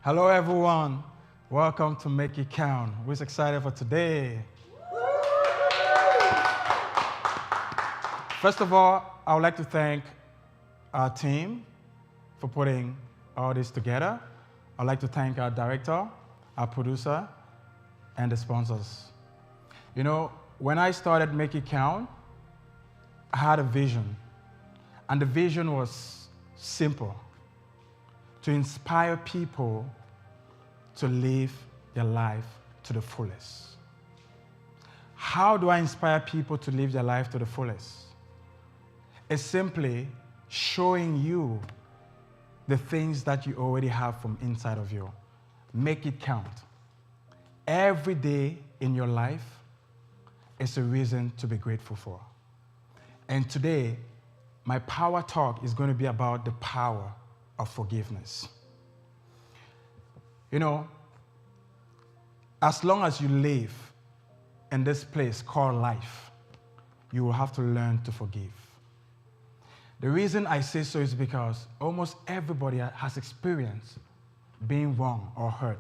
Hello, everyone. Welcome to Make It Count. We're excited for today. First of all, I would like to thank our team for putting all this together. I'd like to thank our director, our producer, and the sponsors. You know, when I started Make It Count, I had a vision. And the vision was simple: to inspire people to live their life to the fullest. How do I inspire people to live their life to the fullest? It's simply showing you the things that you already have from inside of you. Make it count. Every day in your life is a reason to be grateful for. And today, my power talk is going to be about the power of forgiveness. You know, as long as you live in this place called life, you will have to learn to forgive. The reason I say so is because almost everybody has experienced being wrong or hurt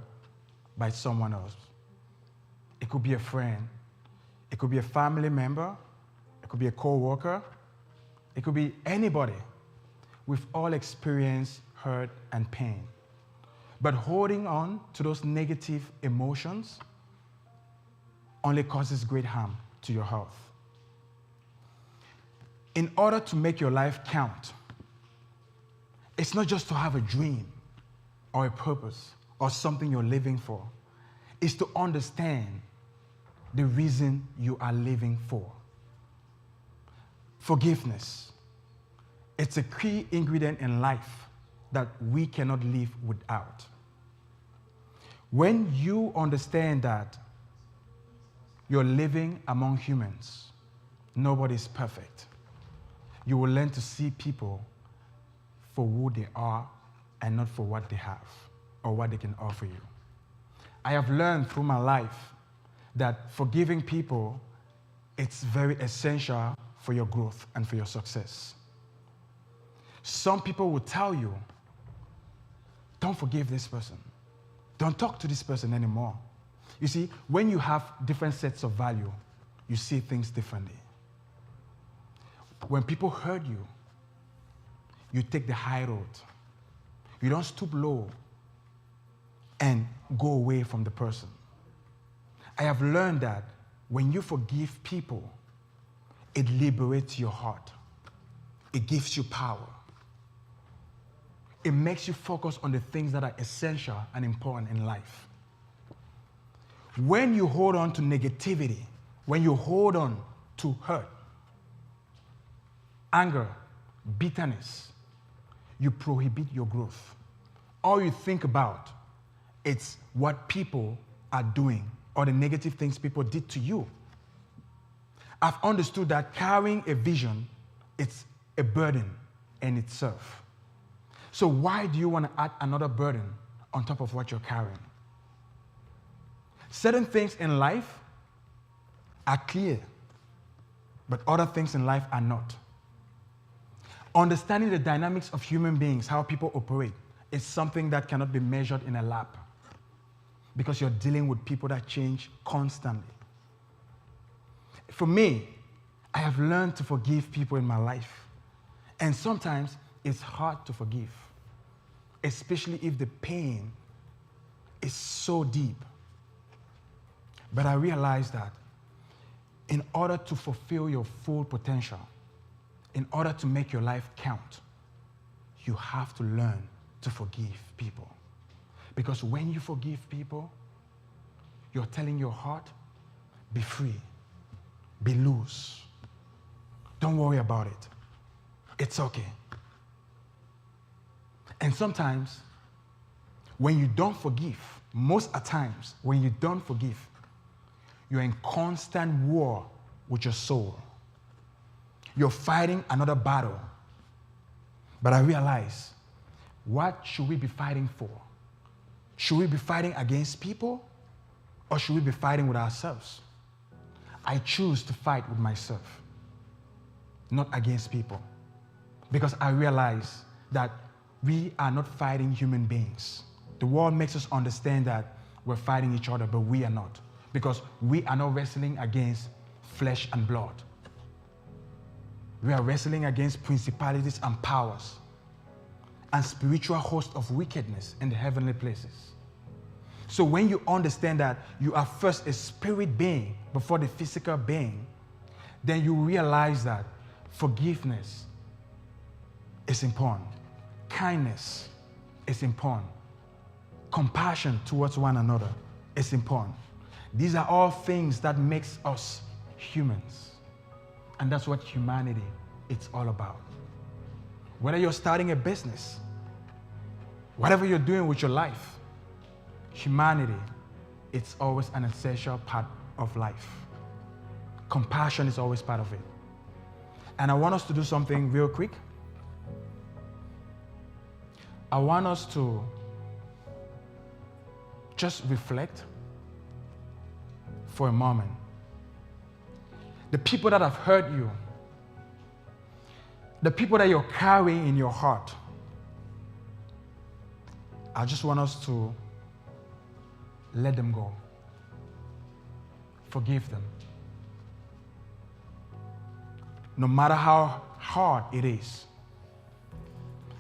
by someone else. It could be a friend, it could be a family member, it could be a co-worker, it could be anybody. We've all experienced hurt and pain. But holding on to those negative emotions only causes great harm to your health. In order to make your life count, it's not just to have a dream or a purpose or something you're living for. It's to understand the reason you are living for. Forgiveness. It's a key ingredient in life that we cannot live without. When you understand that you're living among humans, nobody's perfect, you will learn to see people for who they are and not for what they have or what they can offer you. I have learned through my life that forgiving people, it's very essential for your growth and for your success. Some people will tell you, don't forgive this person. Don't talk to this person anymore. You see, when you have different sets of value, you see things differently. When people hurt you, you take the high road. You don't stoop low and go away from the person. I have learned that when you forgive people, it liberates your heart. It gives you power. It makes you focus on the things that are essential and important in life. When you hold on to negativity, when you hold on to hurt, anger, bitterness, you prohibit your growth. All you think about is what people are doing or the negative things people did to you. I've understood that carrying a vision, it's a burden in itself. So why do you want to add another burden on top of what you're carrying? Certain things in life are clear, but other things in life are not. Understanding the dynamics of human beings, how people operate, is something that cannot be measured in a lab because you're dealing with people that change constantly. For me, I have learned to forgive people in my life. And sometimes it's hard to forgive, especially if the pain is so deep. But I realized that in order to fulfill your full potential, in order to make your life count, you have to learn to forgive people. Because when you forgive people, you're telling your heart, be free, be loose. Don't worry about it. It's okay. And sometimes, when you don't forgive, most of the times, when you don't forgive, you're in constant war with your soul. You're fighting another battle. But I realize, what should we be fighting for? Should we be fighting against people, or should we be fighting with ourselves? I choose to fight with myself, not against people. Because I realize that we are not fighting human beings. The world makes us understand that we're fighting each other, but we are not. Because we are not wrestling against flesh and blood. We are wrestling against principalities and powers and spiritual hosts of wickedness in the heavenly places. So when you understand that you are first a spirit being before the physical being, then you realize that forgiveness is important. Kindness is important. Compassion towards one another is important. These are all things that makes us humans. And that's what humanity is all about. Whether you're starting a business, whatever you're doing with your life, humanity, it's always an essential part of life. Compassion is always part of it. And I want us to do something real quick. I want us to just reflect for a moment. The people that have hurt you, the people that you're carrying in your heart, I just want us to let them go. Forgive them. No matter how hard it is.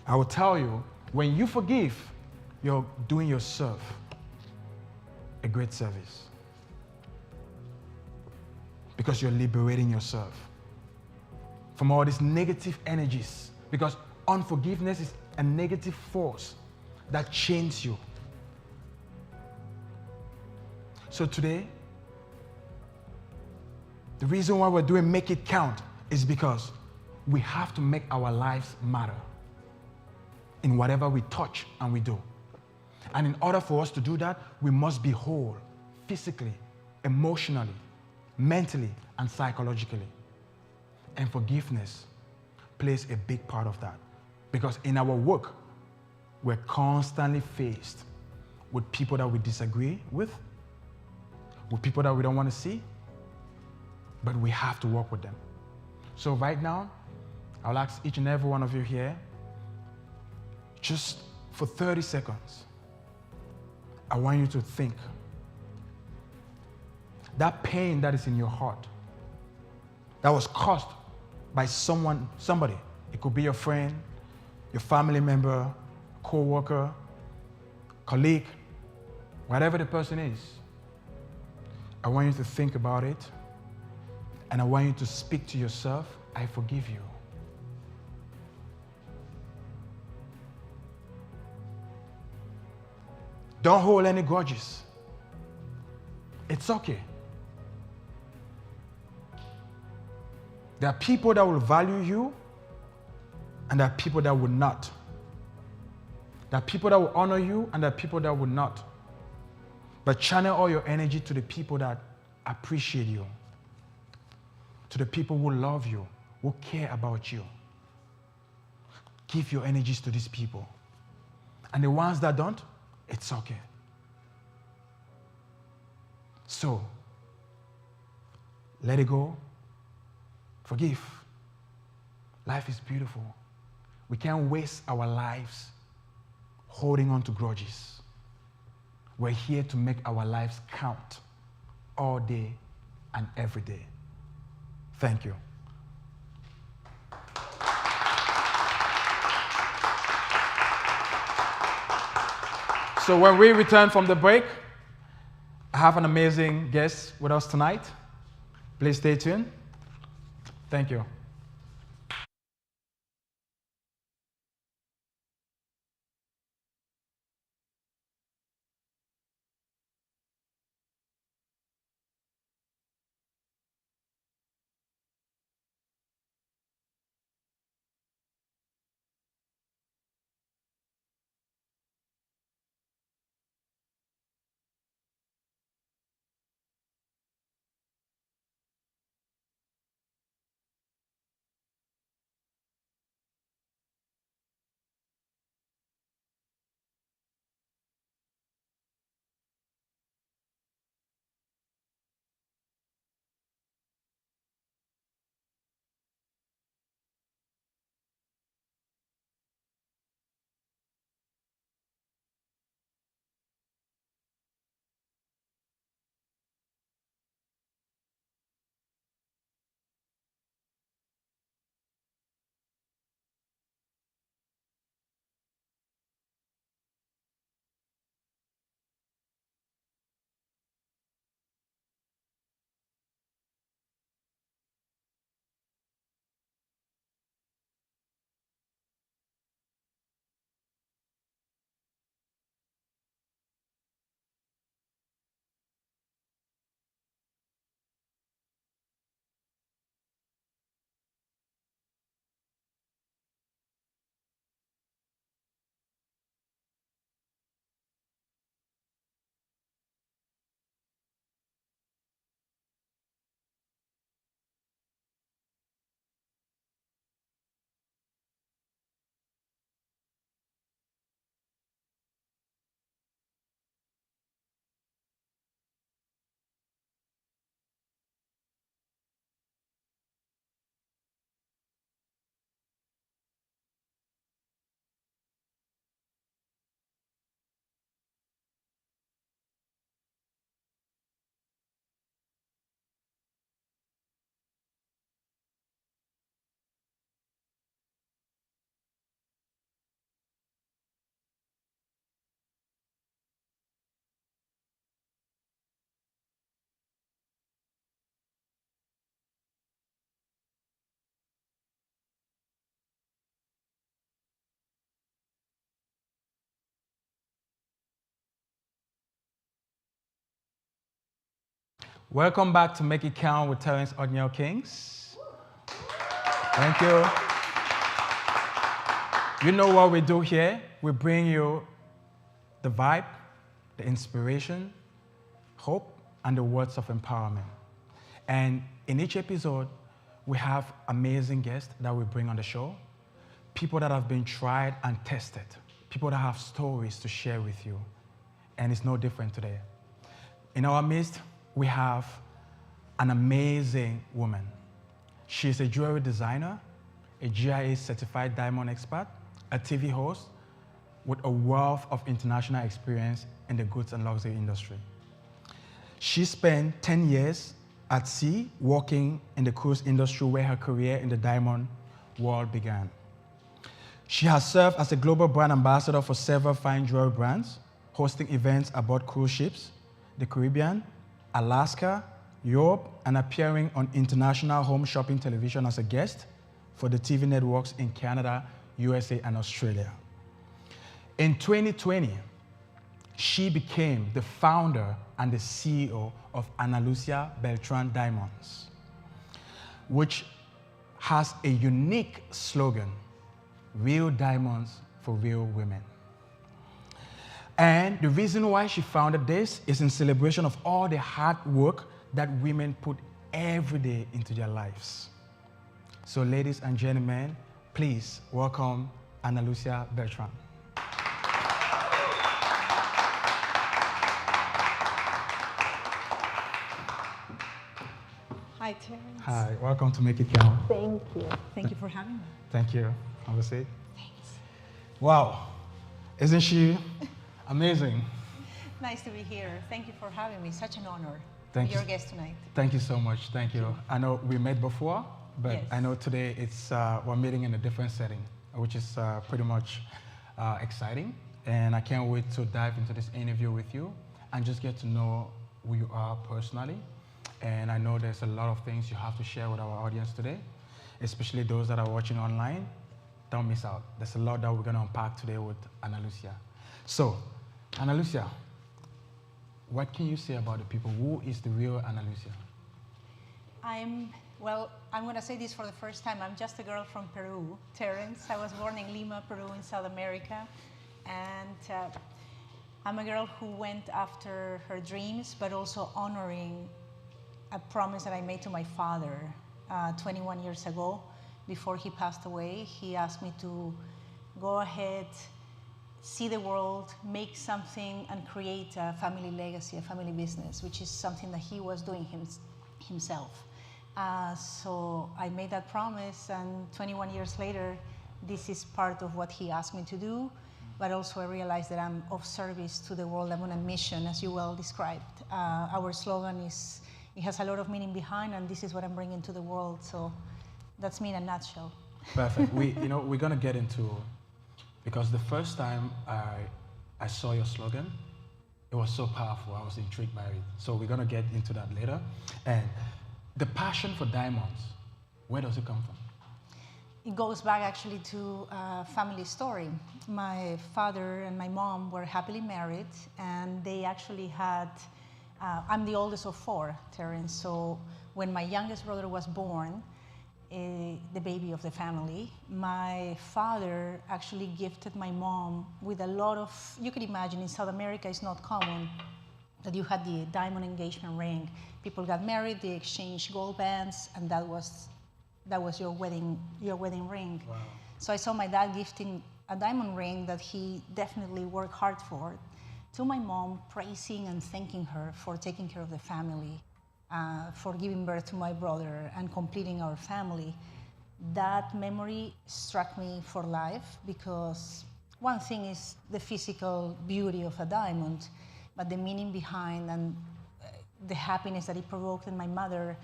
I will tell you, when you forgive, you're doing yourself a great service. Because you're liberating yourself from all these negative energies. Because unforgiveness is a negative force that chains you. So today, the reason why we're doing Make It Count is because we have to make our lives matter in whatever we touch and we do. And in order for us to do that, we must be whole, physically, emotionally, mentally, and psychologically. And forgiveness plays a big part of that. Because in our work, we're constantly faced with people that we disagree with people that we don't want to see, but we have to work with them. So right now, I'll ask each and every one of you here, just for 30 seconds, I want you to think. That pain that is in your heart, that was caused by somebody. It could be your friend, your family member, co-worker, colleague, whatever the person is. I want you to think about it, and I want you to speak to yourself, I forgive you. Don't hold any grudges. It's okay. There are people that will value you, and there are people that will not. There are people that will honor you, and there are people that will not. But channel all your energy to the people that appreciate you, to the people who love you, who care about you. Give your energies to these people. And the ones that don't, it's okay. So, let it go. Forgive. Life is beautiful. We can't waste our lives holding on to grudges. We're here to make our lives count all day and every day. Thank you. So when we return from the break, I have an amazing guest with us tonight. Please stay tuned. Thank you. Welcome back to Make It Count with Terence Othniel Kings. Thank you. You know what we do here? We bring you the vibe, the inspiration, hope, and the words of empowerment. And in each episode, we have amazing guests that we bring on the show, people that have been tried and tested, people that have stories to share with you. And it's no different today. In our midst, we have an amazing woman. She's a jewelry designer, a GIA certified diamond expert, a TV host with a wealth of international experience in the goods and luxury industry. She spent 10 years at sea working in the cruise industry where her career in the diamond world began. She has served as a global brand ambassador for several fine jewelry brands, hosting events aboard cruise ships, the Caribbean, Alaska, Europe, and appearing on international home shopping television as a guest for the TV networks in Canada, USA, and Australia. In 2020, she became the founder and the CEO of Ana Lucia Beltran Diamonds, which has a unique slogan, "Real diamonds for real women." And the reason why she founded this is in celebration of all the hard work that women put every day into their lives. So ladies and gentlemen, please welcome Ana Lucia Beltran. Hi, Terence. Hi, welcome to Make It Count. Thank you. Thank you for having me. Thank you. Have a seat. Thanks. Wow, isn't she amazing? Nice to be here. Thank you for having me. Such an honor to Thank be you. your guest tonight. Thank you so much. Thank you. I know we met before, but Yes. I know today we're meeting in a different setting, which is pretty much exciting. And I can't wait to dive into this interview with you and just get to know who you are personally. And I know there's a lot of things you have to share with our audience today, especially those that are watching online. Don't miss out. There's a lot that we're going to unpack today with Ana Lucia. So, Ana Lucia, what can you say about the people? Who is the real Ana Lucia? I'm going to say this for the first time. I'm just a girl from Peru, Terence. I was born in Lima, Peru, in South America. And I'm a girl who went after her dreams, but also honoring a promise that I made to my father 21 years ago. Before he passed away, he asked me to go ahead, see the world, make something, and create a family legacy, a family business, which is something that he was doing himself. So I made that promise, and 21 years later, this is part of what he asked me to do, but also I realized that I'm of service to the world. I'm on a mission, as you well described. Our slogan is, it has a lot of meaning behind, and this is what I'm bringing to the world. So that's me in a nutshell. Perfect. We're going to get into, because the first time I saw your slogan, it was so powerful. I was intrigued by it. So we're going to get into that later. And the passion for diamonds, where does it come from? It goes back actually to a family story. My father and my mom were happily married, and they actually had, I'm the oldest of four, Terence, so when my youngest brother was born, the baby of the family, my father actually gifted my mom with a lot of, you could imagine in South America it's not common that you had the diamond engagement ring. People got married, they exchanged gold bands, and that was your wedding ring. Wow. So I saw my dad gifting a diamond ring that he definitely worked hard for to my mom, praising and thanking her for taking care of the family, for giving birth to my brother and completing our family. That memory struck me for life, because one thing is the physical beauty of a diamond, but the meaning behind and the happiness that it provoked in my mother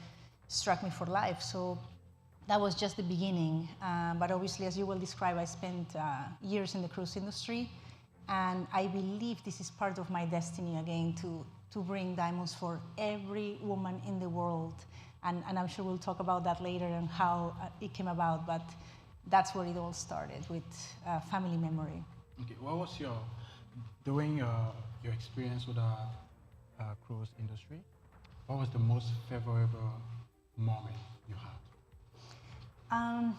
struck me for life. So that was just the beginning. But obviously, as you will describe, I spent years in the cruise industry, and I believe this is part of my destiny again, to bring diamonds for every woman in the world. And I'm sure we'll talk about that later and how it came about, but that's where it all started, with family memory. Okay, what was during your experience with the cruise industry, What was the most favorable moment you had?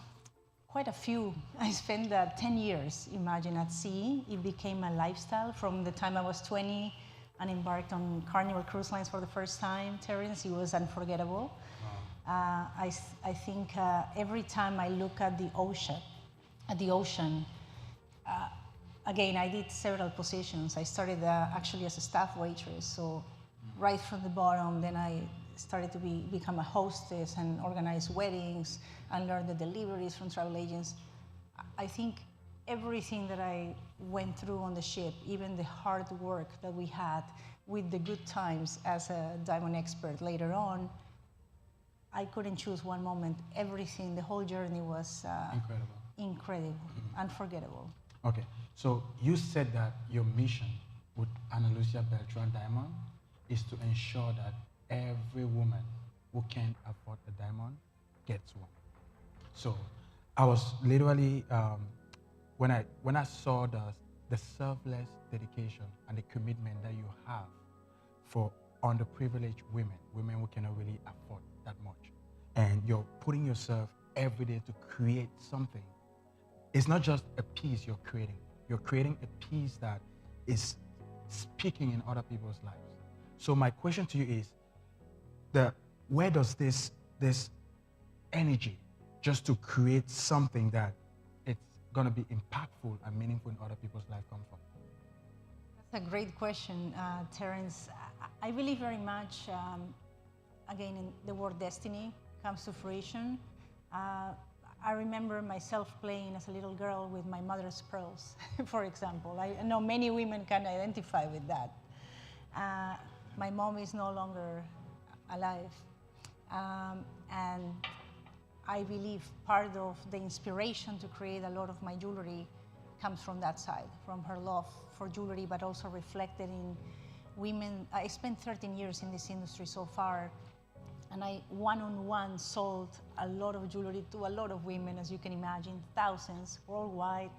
Quite a few. I spent 10 years, imagine, at sea. It became a lifestyle from the time I was 20 and embarked on Carnival Cruise Lines for the first time. Terence, it was unforgettable. Wow. I think every time I look at the ocean, again, I did several positions. I started actually as a staff waitress, so right from the bottom, then I started to become a hostess and organize weddings and learn the deliveries from travel agents. I think everything that I went through on the ship, even the hard work that we had with the good times as a diamond expert later on, I couldn't choose one moment. Everything, the whole journey was incredible, unforgettable. Okay, so you said that your mission with Ana Lucia Beltran Diamond is to ensure that every woman who can't afford a diamond gets one. So I was literally, when I saw the selfless dedication and the commitment that you have for underprivileged women who cannot really afford that much, and you're putting yourself every day to create something. It's not just a piece you're creating. You're creating a piece that is speaking in other people's lives. So my question to you is, where does this energy just to create something that it's going to be impactful and meaningful in other people's life come from? That's a great question, Terence. I believe very much, again, in the word destiny comes to fruition. I remember myself playing as a little girl with my mother's pearls, for example. I know many women can identify with that. My mom is no longer alive. And I believe part of the inspiration to create a lot of my jewelry comes from that side, from her love for jewelry, but also reflected in women. I spent 13 years in this industry so far, and I one-on-one sold a lot of jewelry to a lot of women, as you can imagine, thousands worldwide.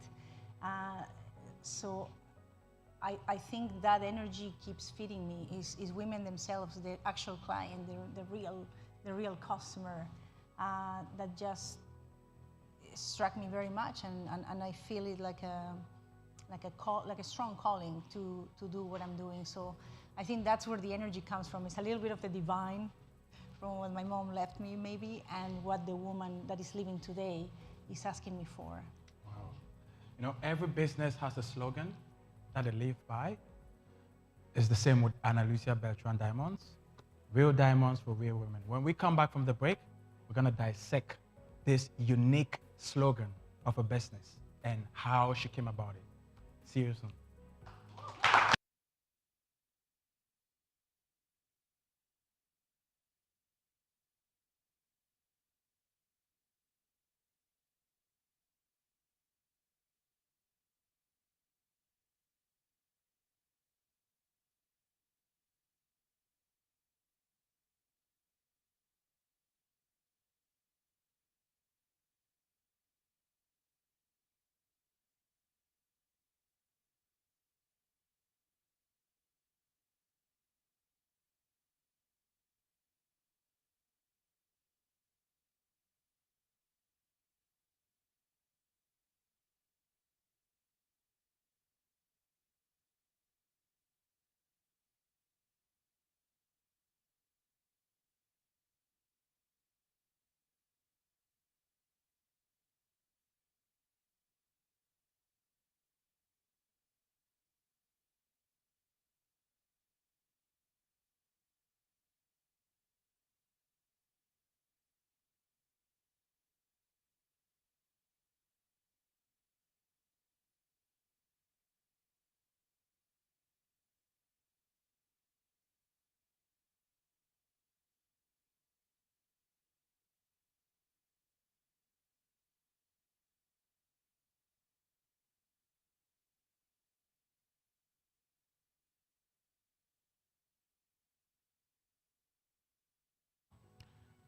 So I think that energy keeps feeding me, is women themselves, the actual client, the real customer, that just struck me very much, and I feel it like a strong calling to do what I'm doing. So I think that's where the energy comes from. It's a little bit of the divine from what my mom left me, maybe, and what the woman that is living today is asking me for. Wow. You know, every business has a slogan that they live by. It's the same with Ana Lucia Beltran Diamonds. Real diamonds for real women. When we come back from the break, we're going to dissect this unique slogan of a business and how she came about it. See you soon.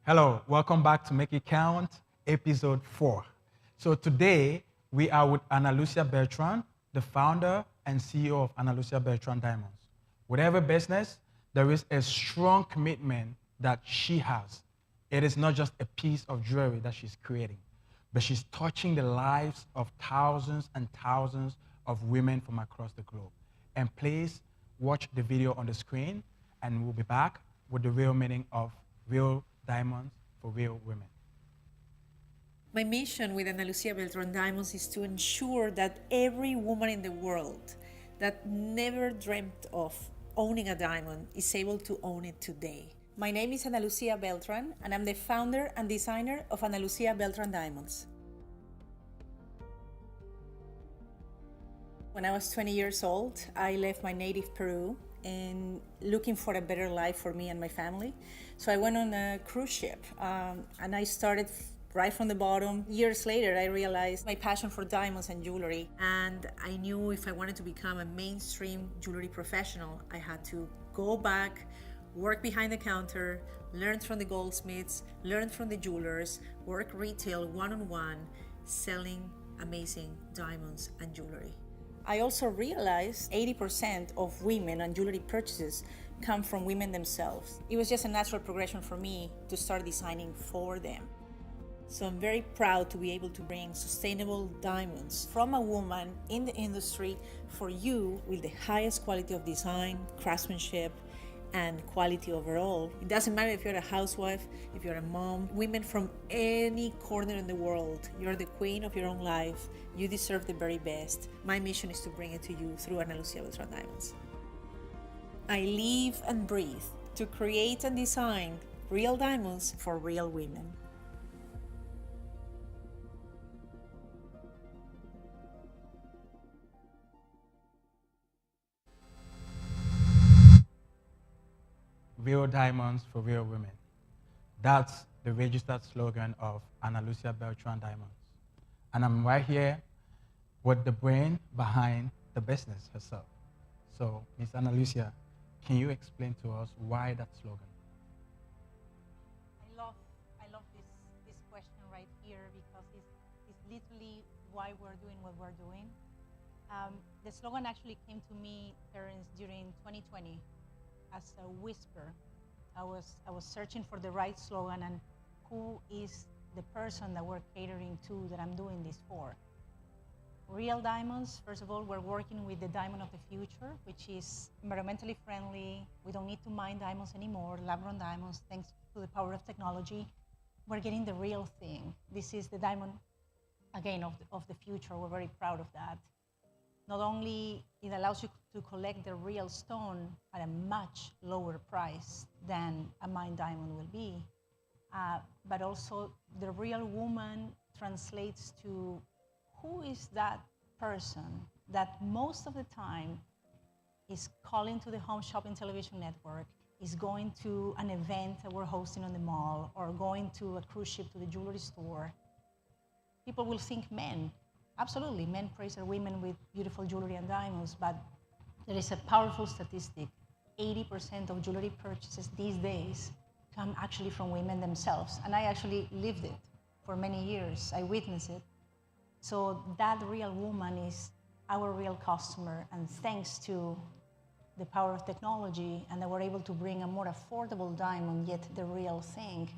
Hello, welcome back to Make It Count, episode 4. So today, we are with Ana Lucia Beltran, the founder and CEO of Ana Lucia Beltran Diamonds. With every business, there is a strong commitment that she has. It is not just a piece of jewelry that she's creating, but she's touching the lives of thousands and thousands of women from across the globe. And please watch the video on the screen, and we'll be back with the real meaning of real diamonds for real women. My mission with Ana Lucia Beltran Diamonds is to ensure that every woman in the world that never dreamt of owning a diamond is able to own it today. My name is Ana Lucia Beltran, and I'm the founder and designer of Ana Lucia Beltran Diamonds. When I was 20 years old, I left my native Peru and looking for a better life for me and my family. So I went on a cruise ship and I started right from the bottom. Years later, I realized my passion for diamonds and jewelry, and I knew if I wanted to become a mainstream jewelry professional, I had to go back, work behind the counter, learn from the goldsmiths, learn from the jewelers, work retail one-on-one, selling amazing diamonds and jewelry. I also realized 80% of women and jewelry purchases come from women themselves. It was just a natural progression for me to start designing for them. So I'm very proud to be able to bring sustainable diamonds from a woman in the industry for you with the highest quality of design, craftsmanship, and quality overall. It doesn't matter if you're a housewife, if you're a mom, women from any corner in the world, you're the queen of your own life. You deserve the very best. My mission is to bring it to you through Ana Lucia Beltran Diamonds. I live and breathe to create and design real diamonds for real women. Real diamonds for real women. That's the registered slogan of Ana Lucia Beltran Diamonds. And I'm right here with the brain behind the business herself. So, Miss Ana Lucia, can you explain to us why that slogan? I love this question right here because it's literally why we're doing what we're doing. The slogan actually came to me, Terence, during 2020 as a whisper. I was searching for the right slogan and who is the person that we're catering to, that I'm doing this for. Real diamonds, first of all, we're working with the diamond of the future, which is environmentally friendly. We don't need to mine diamonds anymore, lab-grown diamonds, thanks to the power of technology. We're getting the real thing. This is the diamond, again, of the future. We're very proud of that. Not only it allows you to collect the real stone at a much lower price than a mined diamond will be, but also the real woman translates to who is that person that most of the time is calling to the Home Shopping Television Network, is going to an event that we're hosting on the mall, or going to a cruise ship to the jewelry store. People will think men. Absolutely, men praise their women with beautiful jewelry and diamonds, but there is a powerful statistic. 80% of jewelry purchases these days come actually from women themselves. And I actually lived it for many years. I witnessed it. So that real woman is our real customer, and thanks to the power of technology and that we're able to bring a more affordable diamond, yet the real thing,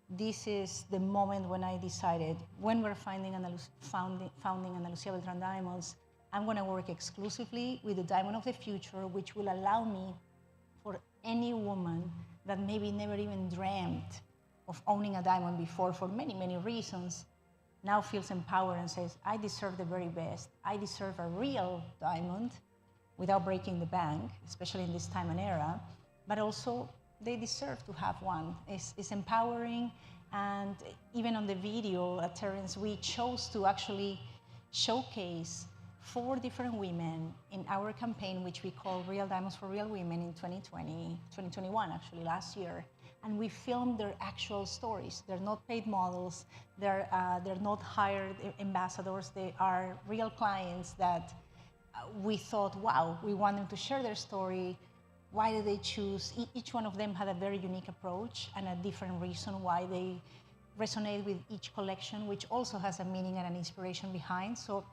this is the moment when I decided, when we're founding Ana Lucia Beltran Diamonds, I'm going to work exclusively with the diamond of the future, which will allow me, for any woman that maybe never even dreamt of owning a diamond before for many, many reasons, now feels empowered and says, I deserve the very best. I deserve a real diamond without breaking the bank, especially in this time and era, but also they deserve to have one. It's empowering, and even on the video at Terence, we chose to actually showcase 4 different women in our campaign, which we call Real Diamonds for Real Women in 2021, actually, last year. And we filmed their actual stories. They're not paid models, they're not hired ambassadors, they are real clients that we thought, wow, we want them to share their story. Why did they choose? Each one of them had a very unique approach and a different reason why they resonate with each collection, which also has a meaning and an inspiration behind. So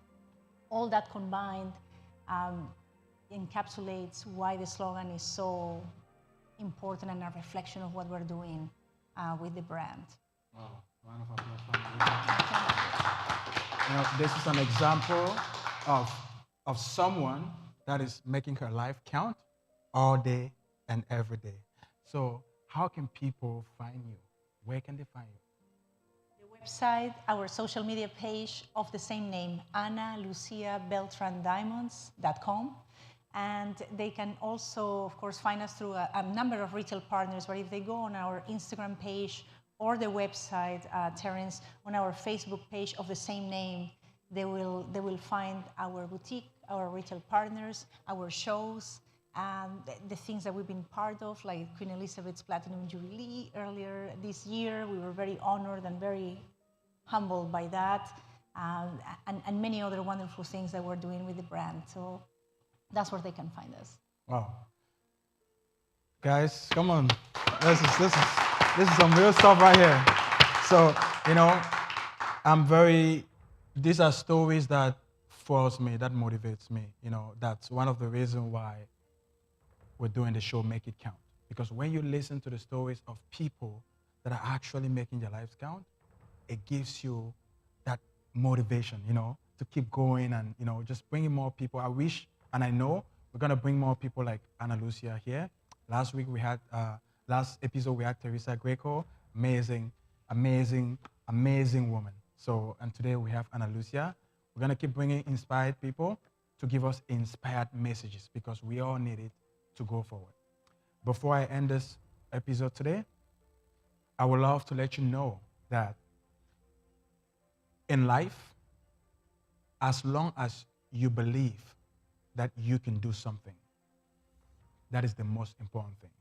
all that combined encapsulates why the slogan is so important and a reflection of what we're doing with the brand. Wow, round of applause for Annalisa. This is an example of someone that is making her life count all day and every day. So how can people find you? Where can they find you? The website, our social media page of the same name, AnaLuciaBeltranDiamonds.com. And they can also, of course, find us through a number of retail partners, but if they go on our Instagram page or the website, Terence, on our Facebook page of the same name, they will find our boutique, our retail partners, our shows, and the things that we've been part of, like Queen Elizabeth's Platinum Jubilee earlier this year. We were very honored and very humbled by that, and many other wonderful things that we're doing with the brand. So that's where they can find us. Wow. Guys, come on. This is some real stuff right here. So, these are stories that force me, that motivates me. That's one of the reasons why we're doing the show Make It Count. Because when you listen to the stories of people that are actually making their lives count, it gives you that motivation, to keep going and, just bringing more people. I wish, and I know, we're going to bring more people like Ana Lucia here. Last episode, we had Teresa Greco, amazing woman. So, and today we have Ana Lucia. We're going to keep bringing inspired people to give us inspired messages because we all need it to go forward. Before I end this episode today, I would love to let you know that in life, as long as you believe that you can do something, that is the most important thing.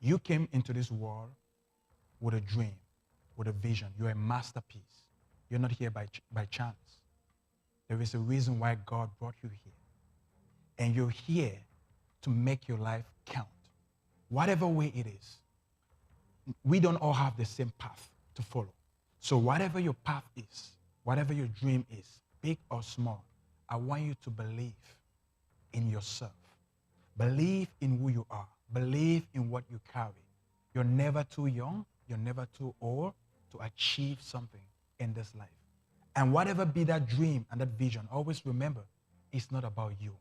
You came into this world with a dream, with a vision. You're a masterpiece. You're not here by chance. There is a reason why God brought you here. And you're here to make your life count. Whatever way it is. We don't all have the same path to follow. So whatever your path is, whatever your dream is, big or small, I want you to believe in yourself. Believe in who you are. Believe in what you carry. You're never too young. You're never too old to achieve something in this life. And whatever be that dream and that vision, always remember, it's not about you.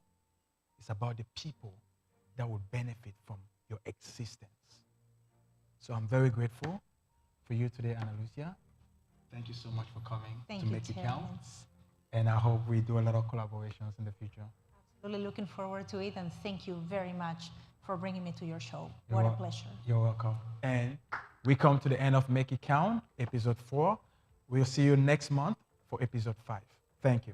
It's about the people that will benefit from your existence. So I'm very grateful for you today, Ana Lucia. Thank you so much for coming to Make It Count. And I hope we do a lot of collaborations in the future. Absolutely looking forward to it, and thank you very much for bringing me to your show. What a pleasure. You're welcome. And we come to the end of Make It Count, episode 4. We'll see you next month for episode 5. Thank you.